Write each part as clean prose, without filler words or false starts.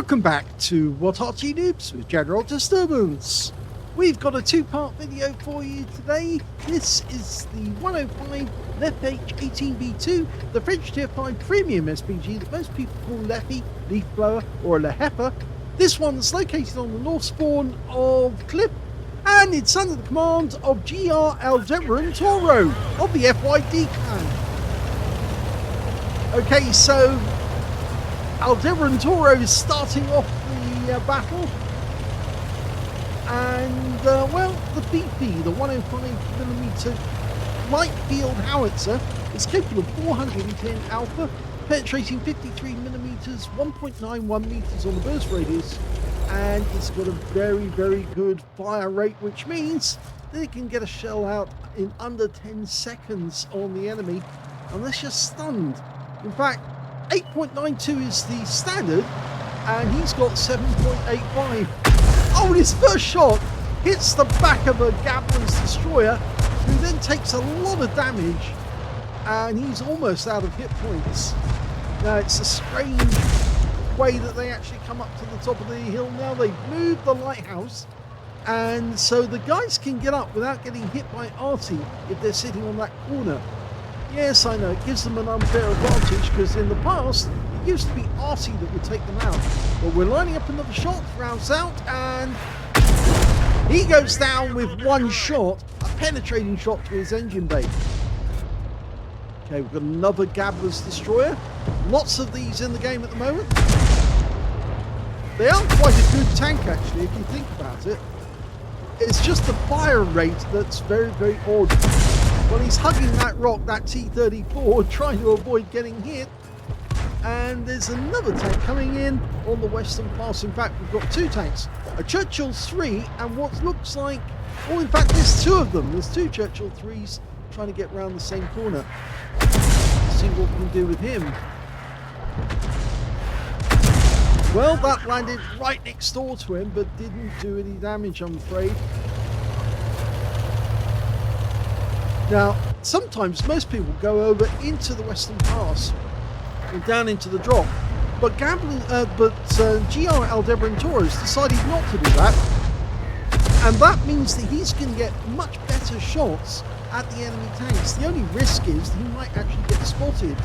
Welcome back to What Arty Noobs with General Disturbance. We've got a two-part video for you today. This is the 105 leFH18B2, the French Tier 5 premium SPG that most people call leFH, leaf blower, or a leHEPA. This one's located on the north spawn of Cliff, and it's under the command of graldebarantauro of the FYD clan. Okay, so Aldebarantauro is starting off the battle, and well, the BP, the 105mm light field howitzer, is capable of 410 alpha, penetrating 53mm, 1.91 meters on the burst radius, and it's got a very good fire rate, which means that it can get a shell out in under 10 seconds on the enemy unless you're stunned. In fact, 8.92 is the standard, and he's got 7.85. Oh, and his first shot hits the back of a Gabler's destroyer, who then takes a lot of damage, and he's almost out of hit points. Now, it's a strange way that they actually come up to the top of the hill. Now they've moved the lighthouse, and so the guys can get up without getting hit by Arty if they're sitting on that corner. Yes, I know, it gives them an unfair advantage, because in the past, it used to be Arty that would take them out. But we're lining up another shot, rounds out, and he goes down with one shot, a penetrating shot to his engine bay. Okay, we've got another Gabler's destroyer. Lots of these in the game at the moment. They are quite a good tank, actually, if you think about it. It's just the fire rate that's very odd. Well, he's hugging that rock, that T-34, trying to avoid getting hit. And there's another tank coming in on the western pass. In fact, we've got two tanks, a Churchill 3 and what looks like, well, in fact, there's two of them. There's two Churchill 3s trying to get round the same corner. Let's see what we can do with him. Well, that landed right next door to him, but didn't do any damage, I'm afraid. Now, sometimes most people go over into the western pass and down into the drop, but Aldebarantauro has decided not to do that, and that means that he's going to get much better shots at the enemy tanks. The only risk is that he might actually get spotted.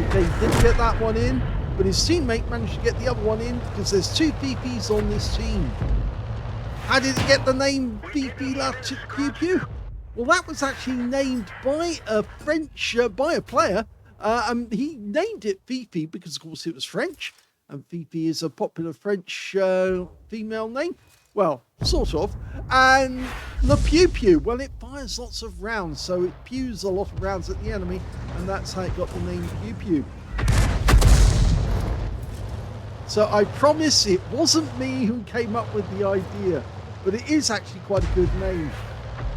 Okay, he didn't get that one in, but his teammate managed to get the other one in, because there's two VPs on this team. How did it get the name VP La Pew Pew? Well, that was actually named by a French, by a player. He named it Fifi because, of course, it was French, and Fifi is a popular French female name. Well, sort of. And Le Pew Pew, well, it fires lots of rounds, so it pews a lot of rounds at the enemy, and that's how it got the name Pew Pew. So I promise it wasn't me who came up with the idea, but it is actually quite a good name.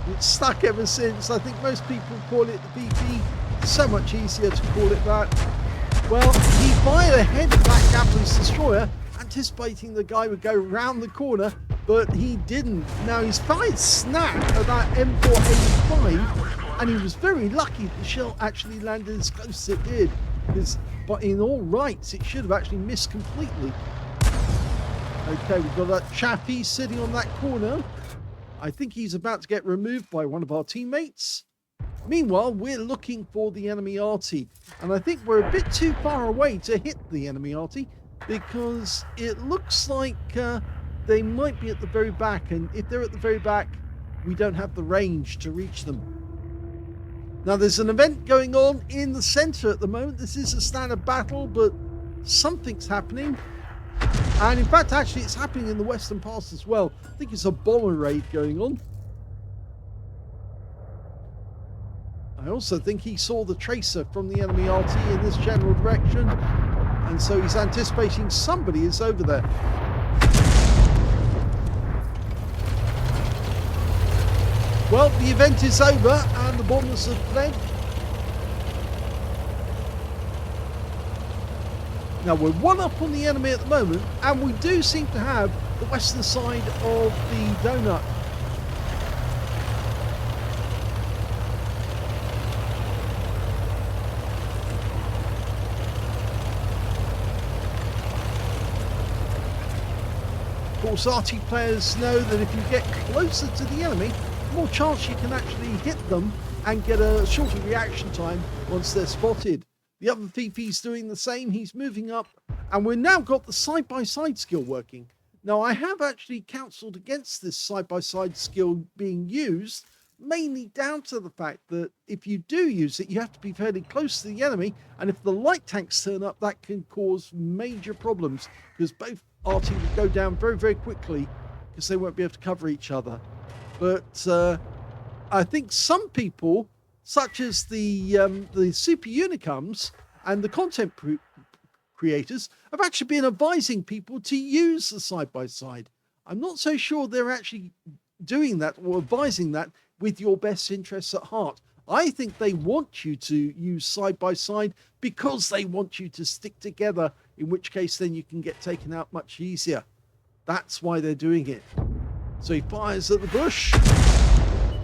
It's stuck ever since. I think most people call it the VP. It's so much easier to call it that. Well, he fired ahead of that Gabler's destroyer, anticipating the guy would go round the corner, but he didn't. Now, he's fired snap at that M485, and he was very lucky the shell actually landed as close as it did, but in all rights, it should have actually missed completely. Okay, we've got that chappie sitting on that corner. I think he's about to get removed by one of our teammates. Meanwhile, we're looking for the enemy Arty, and I think we're a bit too far away to hit the enemy Arty, because it looks like they might be at the very back, and if they're at the very back, we don't have the range to reach them. Now, there's an event going on in the center at the moment. This is a standard battle, but something's happening. And in fact, actually, it's happening in the western pass as well. I think it's a bomber raid going on. I also think he saw the tracer from the enemy RT in this general direction, and so he's anticipating somebody is over there. Well, the event is over, and the bombers have fled. Now, we're one up on the enemy at the moment, and we do seem to have the western side of the donut. course, Arty players know that if you get closer to the enemy, the more chance you can actually hit them and get a shorter reaction time once they're spotted. The other Fifi's doing the same. He's moving up, and we've now got the side-by-side skill working. Now, I have actually counseled against this side-by-side skill being used, mainly down to the fact that if you do use it, you have to be fairly close to the enemy, and if the light tanks turn up, that can cause major problems, because both Arty will go down very, very quickly, because they won't be able to cover each other. But I think some people, such as the super unicums and the content creators, have actually been advising people to use the side-by-side. I'm not so sure they're actually doing that or advising that with your best interests at heart. I think they want you to use side-by-side because they want you to stick together, in which case then you can get taken out much easier. That's why they're doing it. So he fires at the bush.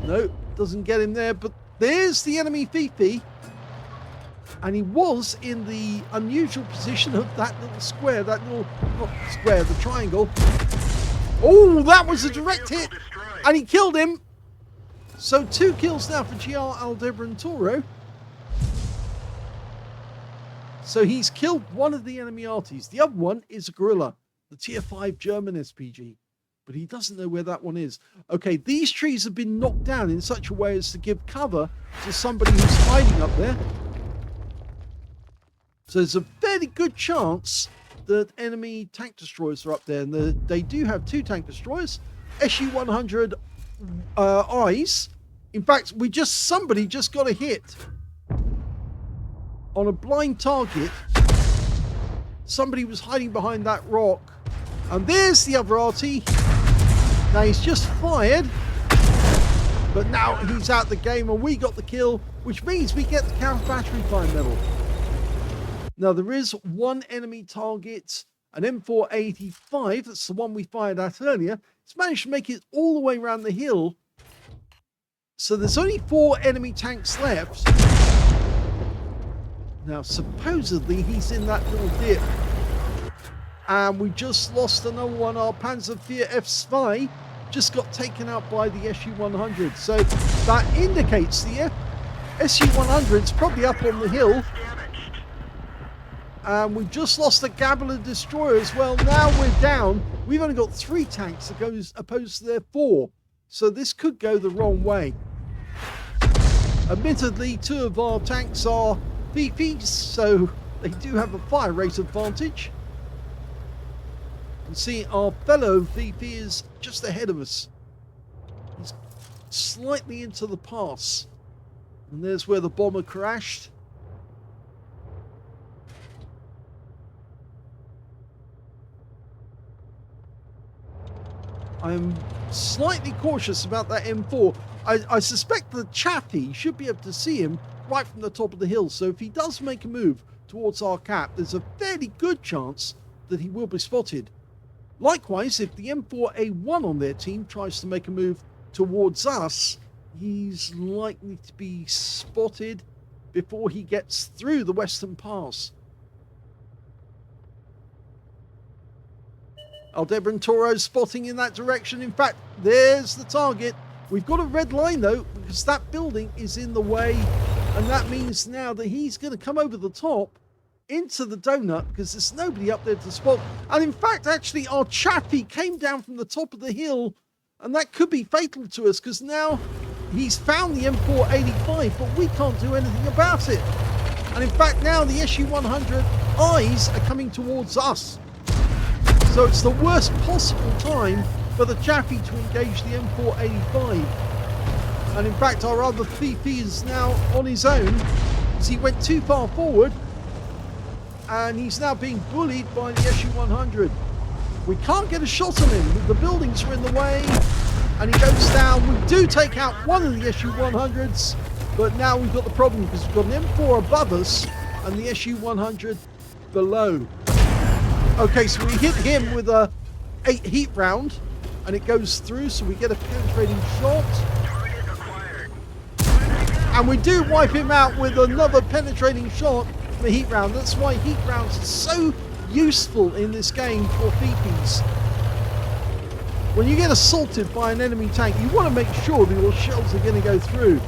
No, doesn't get him there, but there's the enemy Fifi. And he was in the unusual position of that little square, that little, not square, the triangle. Oh, that was a direct hit. And he killed him. So 2 kills now for graldebarantauro. So he's killed one of the enemy Arties. The other one is a gorilla, the tier 5 German SPG. But he doesn't know where that one is. Okay, these trees have been knocked down in such a way as to give cover to somebody who's hiding up there. So there's a fairly good chance that enemy tank destroyers are up there. And they do have 2 tank destroyers. SU-100 eyes. In fact, somebody just got a hit on a blind target. Somebody was hiding behind that rock. And there's the other Arty. Now he's just fired. But now he's out the game and we got the kill, which means we get the counter battery fire medal. Now there is one enemy target, an M485, that's the one we fired at earlier. It's managed to make it all the way around the hill. So there's only 4 enemy tanks left. Now supposedly he's in that little dip. And we just lost another one. Our Panzerwehr F2 just got taken out by the SU-100. So that indicates the SU-100's probably up on the hill. And we just lost the Gabler destroyer as well. Now we're down. We've only got 3 tanks opposed to their 4. So this could go the wrong way. Admittedly, 2 of our tanks are VPs, so they do have a fire rate advantage. You can see our fellow VP is just ahead of us. He's slightly into the pass. And there's where the bomber crashed. I'm slightly cautious about that M4. I suspect the Chaffee should be able to see him right from the top of the hill. So if he does make a move towards our cap, there's a fairly good chance that he will be spotted. Likewise, if the M4A1 on their team tries to make a move towards us, he's likely to be spotted before he gets through the Western Pass. Graldebarantauro spotting in that direction. In fact, there's the target. We've got a red line though, because that building is in the way, and that means now that he's going to come over the top into the donut because there's nobody up there to spot. And in fact, actually, our Chaffee came down from the top of the hill, and that could be fatal to us because now he's found the M485, but we can't do anything about it. And in fact, now the SU-100 eyes are coming towards us. So it's the worst possible time for the Chaffee to engage the M485. And in fact, our other Fifi is now on his own because he went too far forward. And he's now being bullied by the SU-100. We can't get a shot on him. The buildings are in the way. And he goes down. We do take out one of the SU-100s. But now we've got the problem because we've got an M4 above us and the SU-100 below. Okay, so we hit him with a 8 heat round. And it goes through, so we get a penetrating shot. And we do wipe him out with another penetrating shot. The heat round. That's why heat rounds are so useful in this game for Fifis. when you get assaulted by an enemy tank, you want to make sure that your shells are going to go through.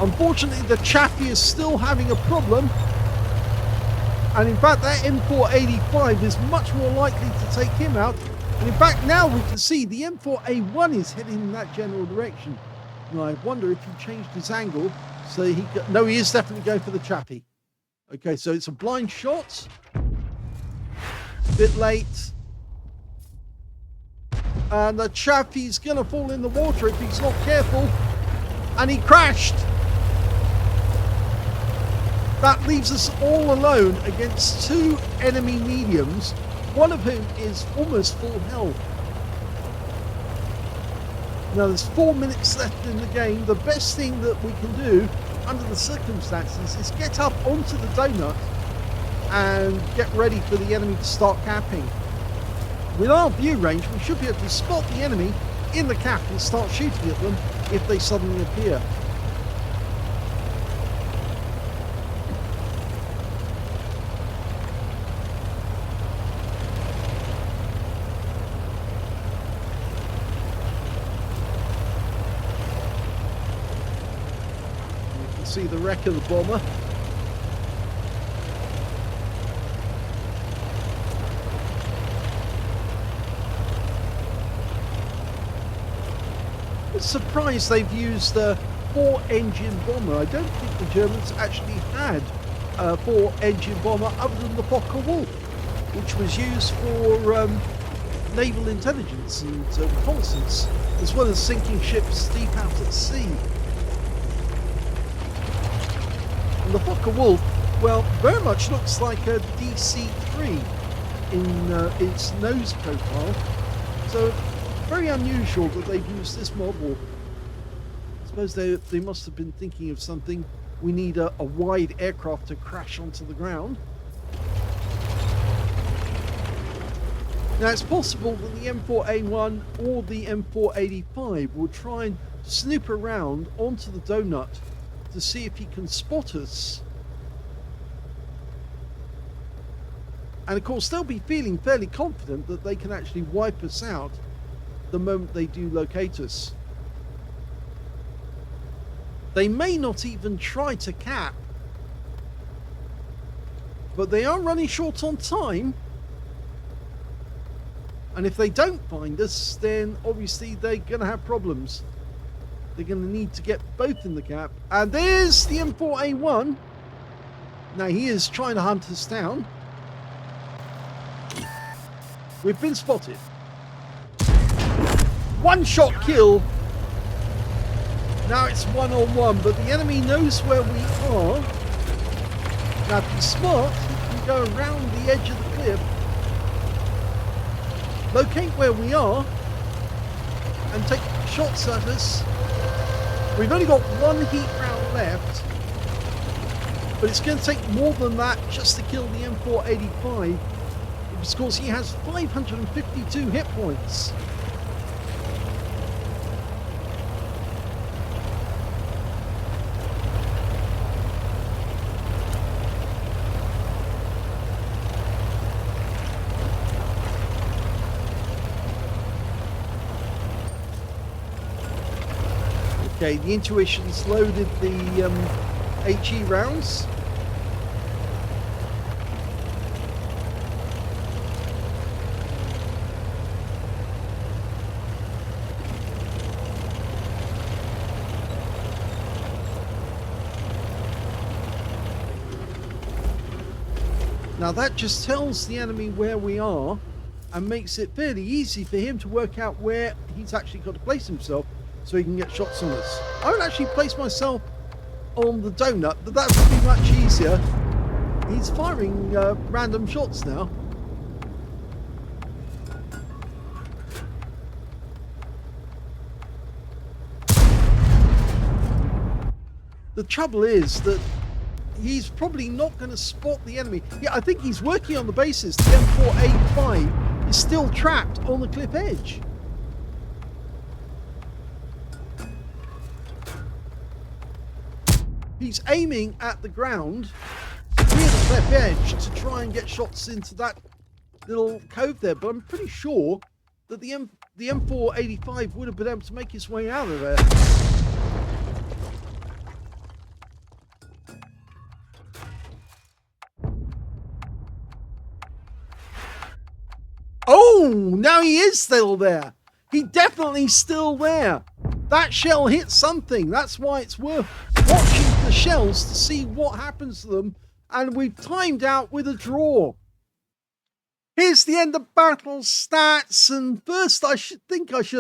Unfortunately, the Chaffee is still having a problem. And in fact, that M485 is much more likely to take him out. And in fact, now we can see the M4A1 is heading in that general direction. And I wonder if he changed his angle. So no, he is definitely going for the Chaffee. Okay, so it's a blind shot. Bit late. And the Chaffee's going to fall in the water if he's not careful. And he crashed. That leaves us all alone against two enemy mediums, one of whom is almost full health. Now there's 4 minutes left in the game. The best thing that we can do under the circumstances is get up onto the donut and get ready for the enemy to start capping. With our view range, we should be able to spot the enemy in the cap and start shooting at them if they suddenly appear. See the wreck of the bomber. I'm surprised they've used a 4-engine bomber. I don't think the Germans actually had a 4-engine bomber other than the Focke-Wulf, which was used for naval intelligence and reconnaissance, as well as sinking ships deep out at sea. The Focke-Wulf, well, very much looks like a DC-3 in its nose profile. So, very unusual that they've used this model. I suppose they must have been thinking of something. We need a wide aircraft to crash onto the ground. Now, it's possible that the M4A1 or the M485 will try and snoop around onto the donut to see if he can spot us. And of course they'll be feeling fairly confident that they can actually wipe us out the moment they do locate us. They may not even try to cap, but they are running short on time, and if they don't find us, then obviously they're going to have problems. They're going to need to get both in the cap. And there's the M4A1. Now he is trying to hunt us down. We've been spotted. One shot kill. Now it's 1-on-1, but the enemy knows where we are. Now if he's smart, he can go around the edge of the cliff, locate where we are, and take shots at us. We've only got one heat round left, but it's going to take more than that just to kill the M485, because he has 552 hit points. Okay, the Intuition's loaded the HE rounds. Now that just tells the enemy where we are and makes it fairly easy for him to work out where he's actually got to place himself, so he can get shots on us. I would actually place myself on the donut, but that would be much easier. He's firing random shots now. The trouble is that he's probably not going to spot the enemy. Yeah, I think he's working on the basis the M4A5 is still trapped on the cliff edge. He's aiming at the ground near the cliff edge to try and get shots into that little cove there, but I'm pretty sure that the the M485 would have been able to make his way out of there. Oh, now he is still there. He definitely still there. That shell hit something. That's why it's worth watching the shells to see what happens to them. And we've timed out with a draw. Here's the end of battle stats. And first, I should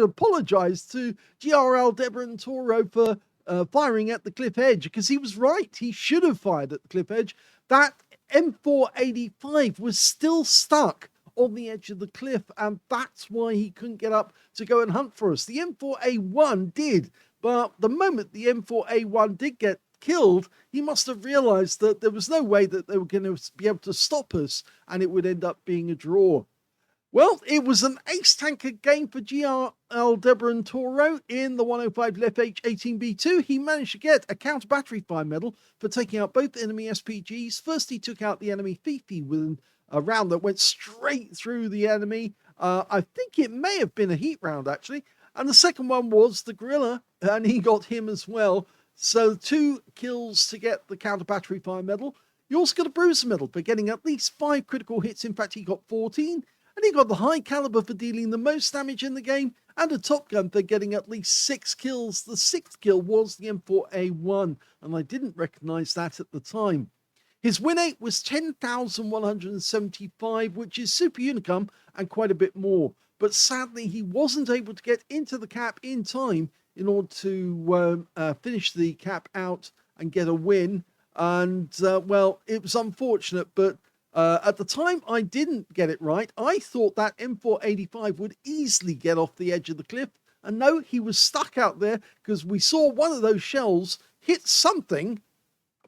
apologize to graldebarantauro for firing at the cliff edge, because he was right. He should have fired at the cliff edge. That M485 was still stuck on the edge of the cliff, and that's why he couldn't get up to go and hunt for us. The M4A1 did, but the moment the M4A1 did get killed, he must have realized that there was no way that they were going to be able to stop us, and it would end up being a draw. Well, it was an ace tanker game for graldebarantauro in the 105 leFH18B2. He managed to get a counter battery fire medal for taking out both enemy SPGs. First, he took out the enemy Fifi with a round that went straight through the enemy. I think it may have been a heat round, actually. And the second one was the gorilla, and he got him as well. So 2 kills to get the counter battery fire medal. He also got a bruiser medal for getting at least 5 critical hits. In fact, he got 14. And he got the high caliber for dealing the most damage in the game, and a top gun for getting at least 6 kills. The 6th kill was the M4A1, and I didn't recognize that at the time. His win rate was 10,175, which is super unicum and quite a bit more. But sadly, he wasn't able to get into the cap in time in order to finish the cap out and get a win. And, well, it was unfortunate, but at the time, I didn't get it right. I thought that M485 would easily get off the edge of the cliff. And no, he was stuck out there because we saw one of those shells hit something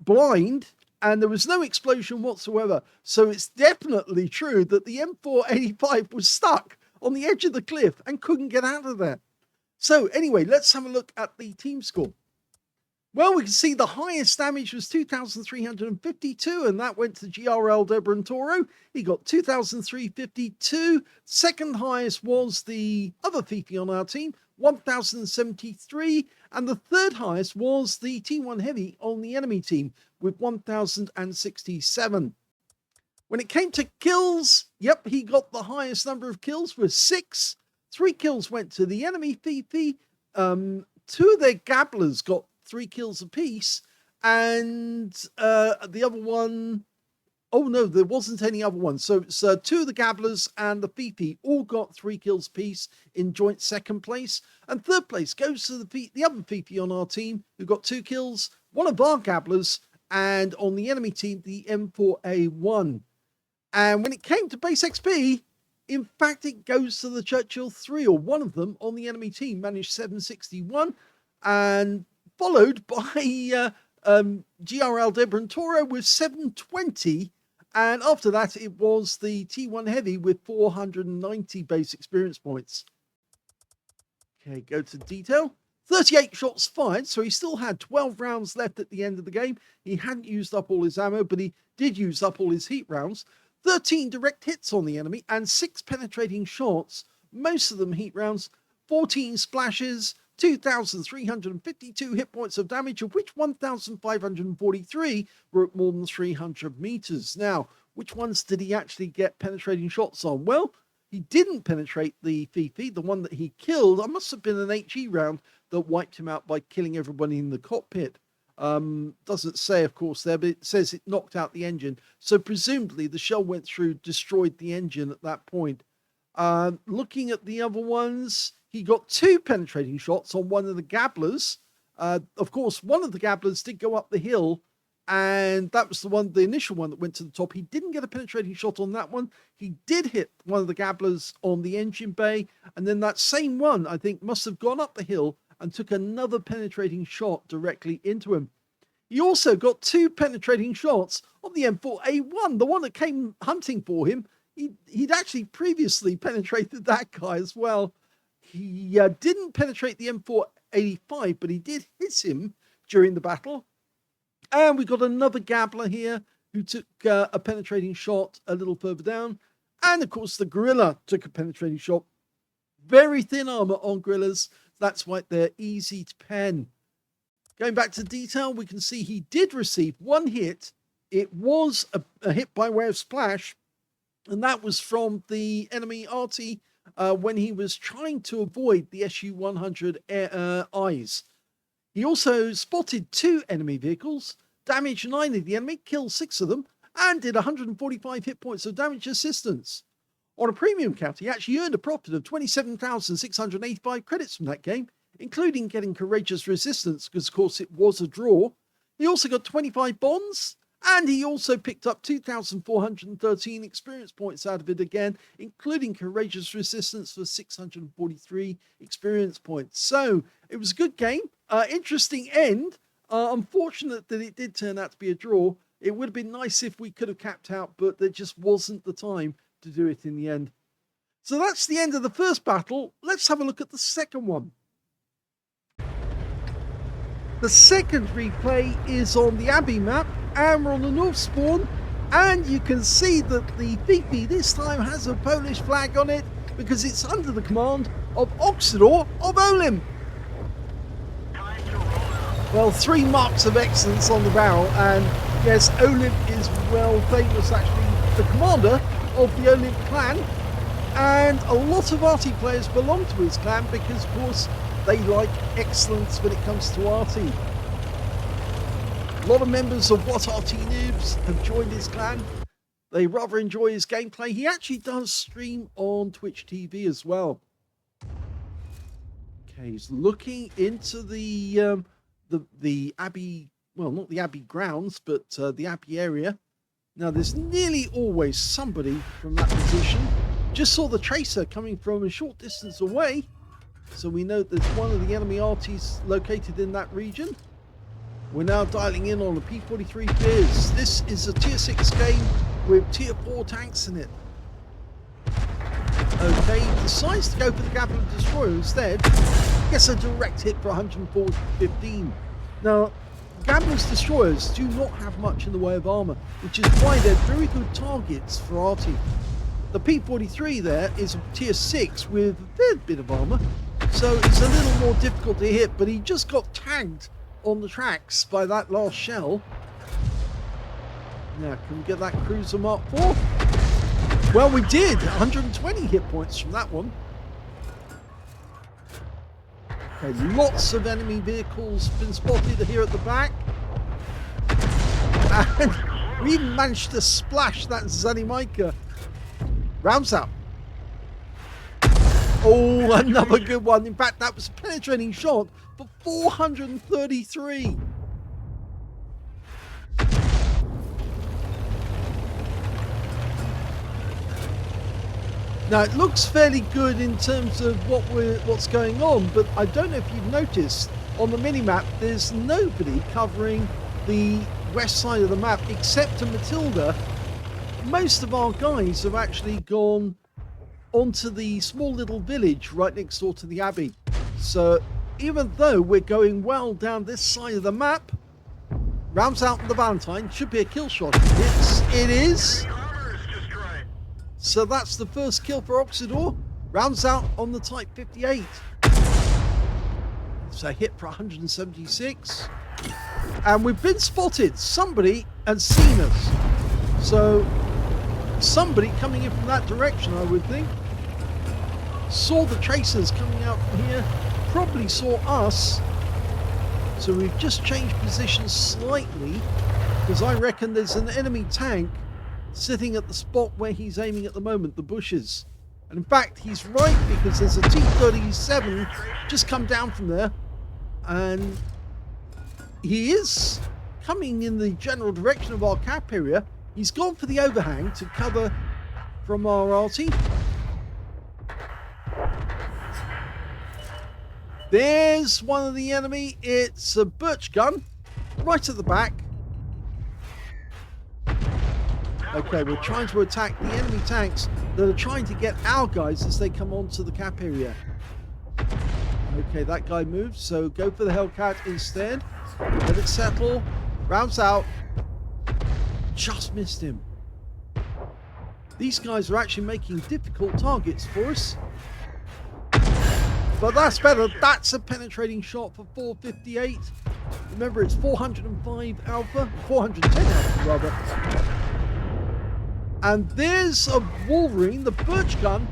blind, and there was no explosion whatsoever. So it's definitely true that the M485 was stuck on the edge of the cliff and couldn't get out of there. So anyway, let's have a look at the team score. Well, we can see the highest damage was 2,352, and that went to graldebarantauro. He got 2,352. Second highest was the other Fifi on our team, 1,073. And the third highest was the T1 Heavy on the enemy team with 1,067. When it came to kills, yep, he got the highest number of kills with 6. 3 kills went to the enemy Fifi. 2 of their gabblers got 3 kills apiece, and the other one, oh no, there wasn't any other one. So 2 of the gabblers and the Fifi all got 3 kills apiece in joint second place, and third place goes to the other Fifi on our team who got 2 kills, one of our gabblers, and on the enemy team the M4A1. And when it came to base XP, in fact, it goes to the Churchill 3, or one of them on the enemy team managed 761, and followed by graldebarantauro with 720, and after that it was the T1 Heavy with 490 base experience points. Okay, go to detail. 38 shots fired, so he still had 12 rounds left at the end of the game. He hadn't used up all his ammo, but he did use up all his heat rounds. 13 direct hits on the enemy and 6 penetrating shots, most of them heat rounds. 14 splashes, 2,352 hit points of damage, of which 1,543 were at more than 300 meters. Now, which ones did he actually get penetrating shots on? Well, he didn't penetrate the Fifi, the one that he killed. It must have been an HE round that wiped him out by killing everybody in the cockpit. Doesn't say, of course, there, but it says it knocked out the engine. So presumably the shell went through, destroyed the engine at that point. Looking at the other ones, he got 2 penetrating shots on one of the gabblers. Of course, one of the gabblers did go up the hill, and that was the initial one that went to the top. He didn't get a penetrating shot on that one. He did hit one of the gabblers on the engine bay, and then that same one, I think, must have gone up the hill and took another penetrating shot directly into him. He also got 2 penetrating shots on the M4A1, the one that came hunting for him. He'd actually previously penetrated that guy as well. He didn't penetrate the M485, but he did hit him during the battle. And we got another gabbler here who took a penetrating shot a little further down. And of course, the gorilla took a penetrating shot very thin armor on Grillers. That's why they're easy to pen. Going back to detail, we can see he did receive one hit. It was a hit by way of splash, and that was from the enemy Arty when he was trying to avoid the SU-100 eyes. He also spotted 2 enemy vehicles, damaged 9 of the enemy, killed 6 of them, and did 145 hit points of damage assistance. On a premium count, he actually earned a profit of 27,685 credits from that game, including getting Courageous Resistance, because of course it was a draw. He also got 25 bonds, and he also picked up 2,413 experience points out of it again, including Courageous Resistance for 643 experience points. So it was a good game, interesting end. Unfortunate that it did turn out to be a draw. It would have been nice if we could have capped out, but there just wasn't the time to do it in the end. So that's the end of the first battle. Let's have a look at the second one. The second replay is on the Abbey map, and we're on the North spawn, and you can see that the VP this time has a Polish flag on it because it's under the command of Oksydor of OLIMP. Well, 3 marks of excellence on the barrel, and yes, OLIMP is well famous, actually, the commander of the OLIMP clan, and a lot of Arty players belong to his clan because, of course, they like excellence when it comes to Arty. A lot of members of What Arty Noobs have joined his clan. They rather enjoy his gameplay. He actually does stream on Twitch TV as well. Okay, he's looking into the Abbey, well, not the Abbey grounds, but the Abbey area. Now, there's nearly always somebody from that position. Just saw the tracer coming from a short distance away, so we know there's one of the enemy Artys located in that region. We're now dialing in on a P43 Fizz. This is a tier 6 game with tier 4 tanks in it. Okay, decides to go for the Gabler Destroyer instead. Gets a direct hit for 115. Now, Gabler's Destroyers do not have much in the way of armor, which is why they're very good targets for Arty. The P43 there is a tier 6 with a fair bit of armor, so it's a little more difficult to hit, but he just got tagged on the tracks by that last shell. Now, can we get that cruiser Mark 4? Well, we did! 120 hit points from that one. Okay, lots of enemy vehicles been spotted here at the back. And we even managed to splash that Zanimaica. Rounds up. Oh, another good one. In fact, that was a penetrating shot for 433. Now, it looks fairly good in terms of what's going on, but I don't know if you've noticed on the minimap, there's nobody covering the west side of the map except a Matilda. Most of our guys have actually gone onto the small little village right next door to the Abbey. So even though we're going well down this side of the map, rounds out the Valentine, should be a kill shot. It is. So that's the first kill for Oksydor. Rounds out on the Type 58. It's a hit for 176. And we've been spotted. Somebody has seen us. So somebody coming in from that direction, I would think. Saw the tracers coming out from here. Probably saw us. So we've just changed positions slightly, because I reckon there's an enemy tank sitting at the spot where he's aiming at the moment, the bushes. And in fact, he's right, because there's a T-37 just come down from there. And he is coming in the general direction of our cap area. He's gone for the overhang to cover from our Arty. There's one of the enemy. It's a birch gun right at the back. Okay, we're trying to attack the enemy tanks that are trying to get our guys as they come onto the cap area. Okay, that guy moves, so go for the Hellcat instead. Let it settle. Rounds out. Just missed him. These guys are actually making difficult targets for us. but that's better. That's a penetrating shot for 458. Remember, it's 405 alpha, 410 alpha rather. And there's a Wolverine. The birch gun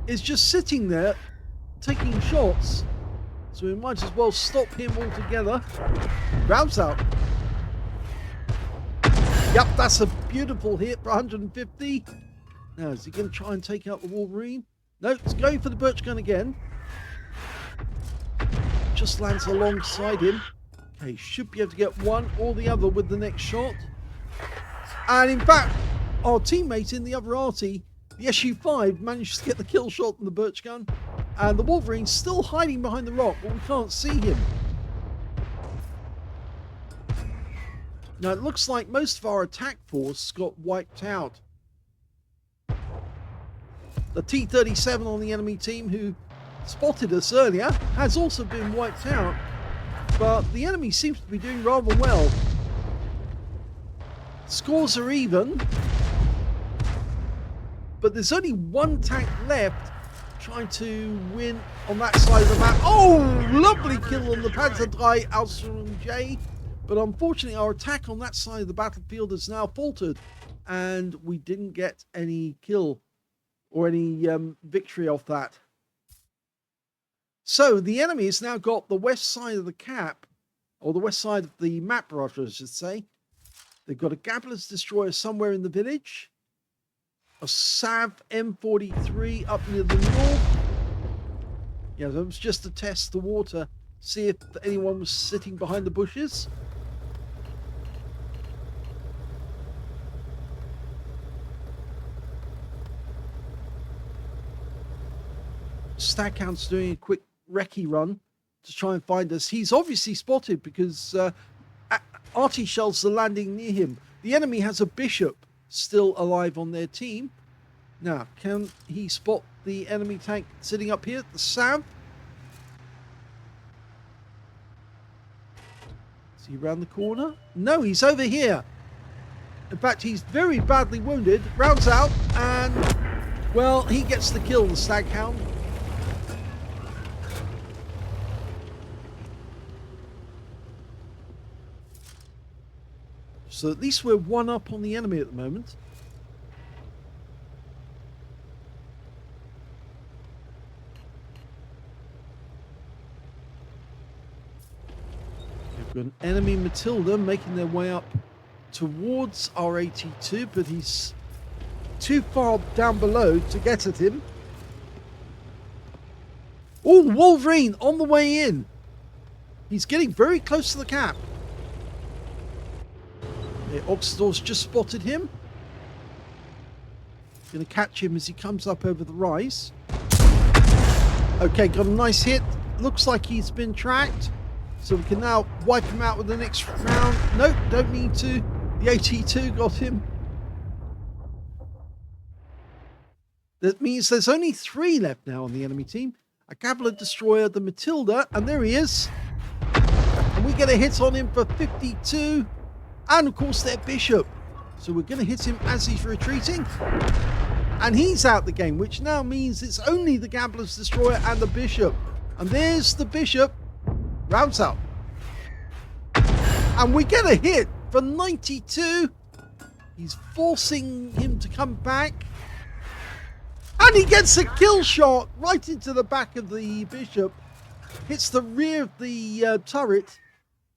is just sitting there taking shots. So we might as well stop him altogether. Rounds out. Yep, that's a beautiful hit for 150. Now, is he going to try and take out the Wolverine? No, it's going for the birch gun again. Just lands alongside him. Okay, should be able to get one or the other with the next shot. And in fact, our teammate in the other Arty, the SU-5, managed to get the kill shot on the birch gun. And the Wolverine's still hiding behind the rock, but we can't see him. Now, it looks like most of our attack force got wiped out. The T-37 on the enemy team, who spotted us earlier, has also been wiped out. But the enemy seems to be doing rather well. Scores are even. But there's only one tank left trying to win on that side of the map. Oh, lovely kill on the Panzer III Aslains J. But unfortunately, our attack on that side of the battlefield has now faltered. And we didn't get any kill or any victory off that. So the enemy has now got the west side of the cap, or the west side of the map, rather, I should say. They've got a Gabler's destroyer somewhere in the village. A Sav M43 up near the north. Yeah, that was just to test the water, see if anyone was sitting behind the bushes. Stackhound's doing a quick recce run to try and find us. He's obviously spotted because Arty shells are landing near him. The enemy has a bishop still alive on their team. Now, can he spot the enemy tank sitting up here, the Sav? Is he around the corner? No, he's over here. In fact, he's very badly wounded. Rounds out, and, well, he gets the kill, the Staghound. So at least we're one up on the enemy at the moment. We've got an enemy Matilda making their way up towards our AT2, but he's too far down below to get at him. Oh, Wolverine on the way in. He's getting very close to the cap. Yeah, Oksydor's just spotted him. Going to catch him as he comes up over the rise. Okay, got a nice hit. Looks like he's been tracked. So we can now wipe him out with the next round. Nope, don't need to. The AT2 got him. That means there's only 3 left now on the enemy team. A Gabler destroyer, the Matilda, and there he is. And we get a hit on him for 52. And of course their bishop. So we're going to hit him as he's retreating. And he's out the game, which now means it's only the Gabler's destroyer and the bishop. And there's the bishop. Rounds out. And we get a hit for 92. He's forcing him to come back. And he gets a kill shot right into the back of the bishop. Hits the rear of the turret.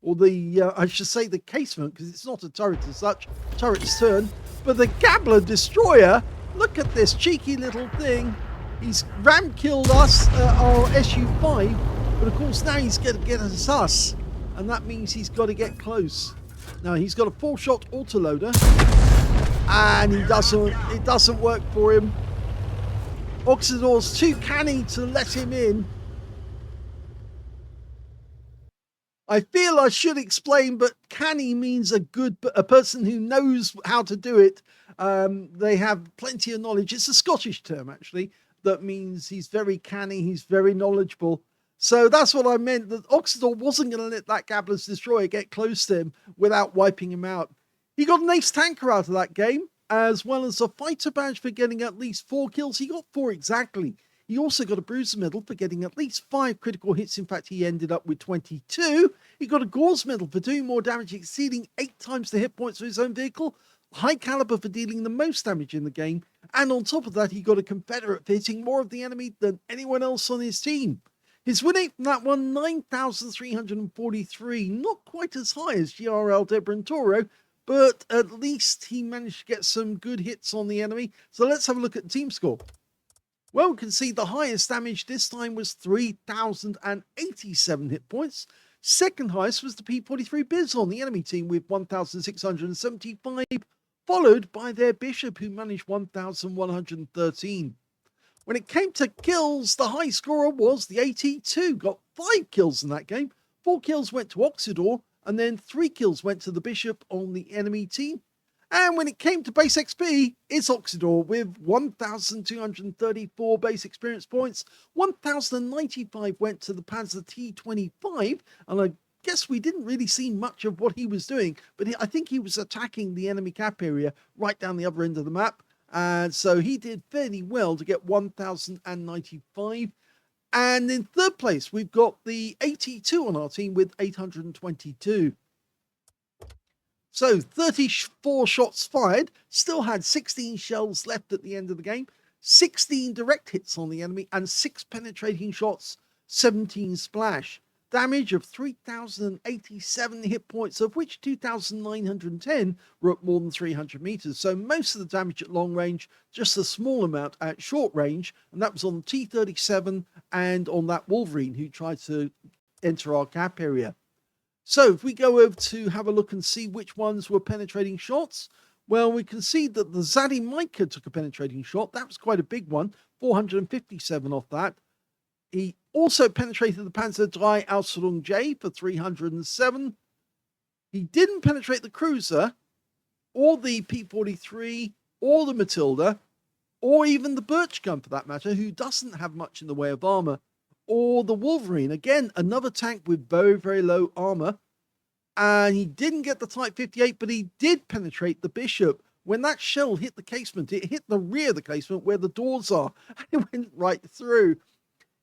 Or the, I should say the casement, because it's not a turret as such. Turret's turn. But the Gabler destroyer, look at this cheeky little thing. He's ram-killed us, our SU-5. But of course now he's going to get us. And that means he's got to get close. Now he's got a 4-shot autoloader. And it doesn't work for him. Oksydor's too canny to let him in. I feel I should explain, but canny means a person who knows how to do it. They have plenty of knowledge. It's a Scottish term, actually, that means he's very canny, he's very knowledgeable. So that's what I meant, that Oksydor wasn't going to let that Gabler's destroyer get close to him without wiping him out. He got an ace tanker out of that game, as well as a fighter badge for getting at least 4 kills. He got 4 exactly. He also got a Bruiser Medal for getting at least 5 critical hits. In fact, he ended up with 22. He got a Gauze Medal for doing more damage, exceeding 8 times the hit points of his own vehicle. High Caliber for dealing the most damage in the game. And on top of that, he got a Confederate for hitting more of the enemy than anyone else on his team. His win rate from that one, 9,343. Not quite as high as graldebarantauro, but at least he managed to get some good hits on the enemy. So let's have a look at the team score. Well, we can see the highest damage this time was 3,087 hit points. Second highest was the P43Biz on the enemy team with 1,675, followed by their Bishop, who managed 1,113. When it came to kills, the high scorer was the AT2, got 5 kills in that game. 4 kills went to Oksydor, and then 3 kills went to the Bishop on the enemy team. And when it came to base XP, it's Oksydor with 1,234 base experience points. 1,095 went to the Panzer T25, and I guess we didn't really see much of what he was doing, but I think he was attacking the enemy cap area right down the other end of the map. And so he did fairly well to get 1,095. And in third place, we've got the AT2 on our team with 822. So 34 shots fired, still had 16 shells left at the end of the game, 16 direct hits on the enemy, and 6 penetrating shots, 17 splash. Damage of 3,087 hit points, of which 2,910 were at more than 300 meters. So most of the damage at long range, just a small amount at short range, and that was on the T37 and on that Wolverine who tried to enter our cap area. So if we go over to have a look and see which ones were penetrating shots, well, we can see that the Zaddy Micah took a penetrating shot. That was quite a big one, 457 off that. He also penetrated the Panzer III Ausführung J for 307. He didn't penetrate the Cruiser, or the P43, or the Matilda, or even the Birch Gun for that matter, who doesn't have much in the way of armor, or the Wolverine. Again, another tank with very, very low armor. And he didn't get the Type 58, but he did penetrate the Bishop. When that shell hit the casement, it hit the rear of the casement where the doors are, and it went right through.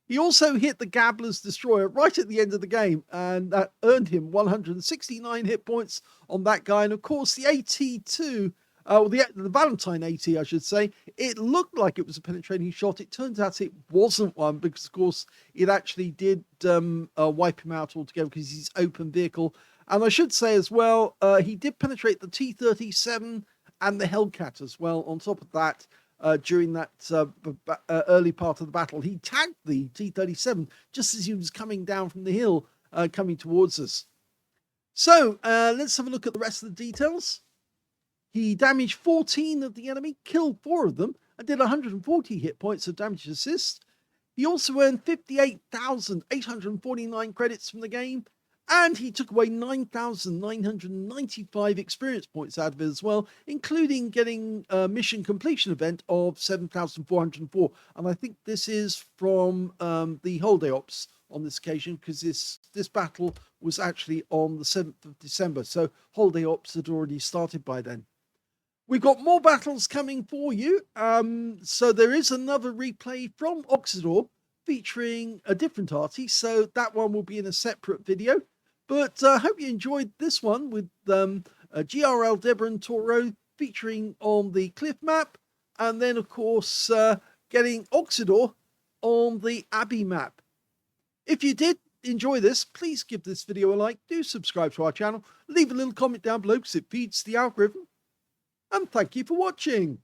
He also hit the Gabbler's Destroyer right at the end of the game, and that earned him 169 hit points on that guy. And of course, the AT2, the Valentine AT, I should say, it looked like it was a penetrating shot. It turns out it wasn't one, because of course it actually did wipe him out altogether because he's open vehicle. And I should say as well, he did penetrate the T37 and the Hellcat as well. On top of that, during that early part of the battle, he tagged the T37 just as he was coming down from the hill, coming towards us. So let's have a look at the rest of the details. He damaged 14 of the enemy, killed 4 of them, and did 140 hit points of damage assist. He also earned 58,849 credits from the game, and he took away 9,995 experience points out of it as well, including getting a mission completion event of 7,404. And I think this is from the holiday ops on this occasion, because this battle was actually on the 7th of December. So holiday ops had already started by then. We've got more battles coming for you. So there is another replay from Oksydor featuring a different Arty. So that one will be in a separate video. But I hope you enjoyed this one with graldebarantauro featuring on the Cliff map, and then of course getting Oksydor on the Abbey map. If you did enjoy this, please give this video a like, do subscribe to our channel, leave a little comment down below because it feeds the algorithm, and thank you for watching.